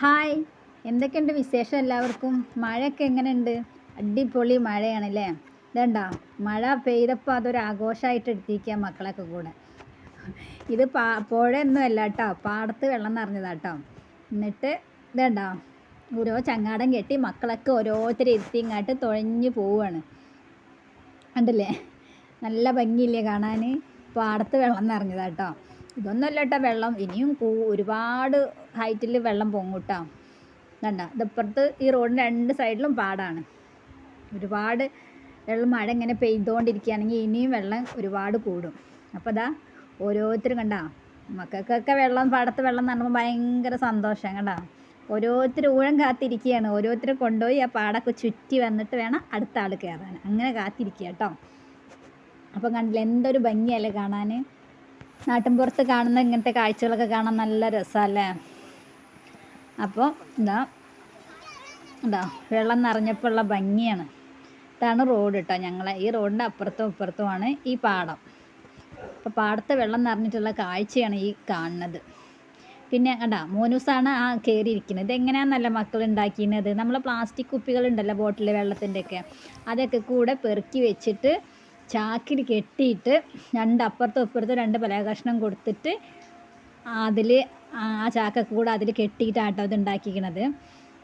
Hi, എന്തൊക്കെയുണ്ട് വിശേഷം എല്ലാവർക്കും? മഴയൊക്കെ എങ്ങനെയുണ്ട്? അടിപൊളി മഴയാണല്ലേ. ഇതേണ്ട, മഴ പെയ്തപ്പോൾ അതൊരു ആഘോഷമായിട്ട് എടുത്തിരിക്കുക മക്കളൊക്കെ കൂടെ. ഇത് പുഴയൊന്നും അല്ല കേട്ടോ, പാടത്ത് വെള്ളം നിറഞ്ഞതാട്ടോ. എന്നിട്ട് ഇതേണ്ട, ഓരോ ചങ്ങാടം കെട്ടി മക്കളൊക്കെ ഓരോരുത്തരെ ഇരുത്തി ഇങ്ങോട്ട് തുഴഞ്ഞു പോവുകയാണ്. കണ്ടില്ലേ, നല്ല ഭംഗിയില്ലേ കാണാൻ? പാടത്ത് വെള്ളം നിറഞ്ഞതാട്ടോ. ഇതൊന്നുമല്ല കേട്ടോ വെള്ളം, ഇനിയും ഒരുപാട് ഹൈറ്റിൽ വെള്ളം പൊങ്ങും കേട്ടോ. കണ്ട, ഇതിപ്പുറത്ത് ഈ റോഡിൻ്റെ രണ്ട് സൈഡിലും പാടാണ്. ഒരുപാട് വെള്ളം മഴ ഇങ്ങനെ പെയ്തുകൊണ്ടിരിക്കുകയാണെങ്കിൽ ഇനിയും വെള്ളം ഒരുപാട് കൂടും. അപ്പോൾ ഇതാ ഓരോരുത്തരും കണ്ട, മക്കൾക്കൊക്കെ വെള്ളം പാടത്ത് വെള്ളം നിറഞ്ഞപ്പോൾ ഭയങ്കര സന്തോഷം. കണ്ട, ഓരോരുത്തർ ഊഴം കാത്തിരിക്കുകയാണ്. ഓരോരുത്തരും കൊണ്ടുപോയി ആ പാടൊക്കെ ചുറ്റി വന്നിട്ട് വേണം അടുത്ത ആൾ കയറാൻ. അങ്ങനെ കാത്തിരിക്കുക കേട്ടോ. അപ്പം കണ്ടില്ല, എന്തൊരു ഭംഗിയല്ലേ കാണാൻ. നാട്ടിൻപുറത്ത് കാണുന്ന ഇങ്ങനത്തെ കാഴ്ചകളൊക്കെ കാണാൻ നല്ല രസമല്ലേ. അപ്പോൾ ഇതാ വെള്ളം നിറഞ്ഞപ്പോൾ ഉള്ള ഭംഗിയാണ്. ഇതാണ് റോഡ് കേട്ടോ. ഞങ്ങളെ ഈ റോഡിൻ്റെ അപ്പുറത്തും ഇപ്പുറത്തുമാണ് ഈ പാടം. അപ്പോൾ പാടത്ത് വെള്ളം നിറഞ്ഞിട്ടുള്ള കാഴ്ചയാണ് ഈ കാണുന്നത്. പിന്നെ കണ്ടാ മോനൂസാണ് ആ കയറിയിരിക്കുന്നത്. ഇതെങ്ങനെയാണെന്നല്ല മക്കൾ ഉണ്ടാക്കിയത്. നമ്മൾ പ്ലാസ്റ്റിക് കുപ്പികളുണ്ടല്ലോ, ബോട്ടിൽ വെള്ളത്തിൻ്റെയൊക്കെ, അതൊക്കെ കൂടെ പെറുക്കി വെച്ചിട്ട് ചാക്കിൽ കെട്ടിയിട്ട് അപ്പുറത്തും ഇപ്പുറത്തും രണ്ട് പലകഷ്ണം കൊടുത്തിട്ട് അതിൽ ആ ചാക്കൊക്കെ കൂടെ അതിൽ കെട്ടിയിട്ടാട്ടോ അത് ഉണ്ടാക്കിക്കണത്.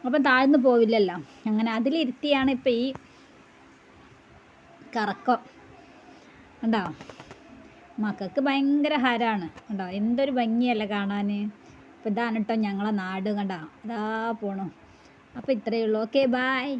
അപ്പം താഴ്ന്നു പോവില്ലല്ലോ. അങ്ങനെ അതിലിരുത്തിയാണ് ഇപ്പം ഈ കറക്കം. ഉണ്ടോ, മക്കൾക്ക് ഭയങ്കര ഹരമാണ്. ഉണ്ടോ, എന്തൊരു ഭംഗിയല്ലേ കാണാൻ. അപ്പോൾ ഇതാണ് കേട്ടോ ഞങ്ങളെ നാട്. കണ്ടോ, ഇതാ പോണു. അപ്പോൾ ഇത്രയേ ഉള്ളൂ. Okay, bye.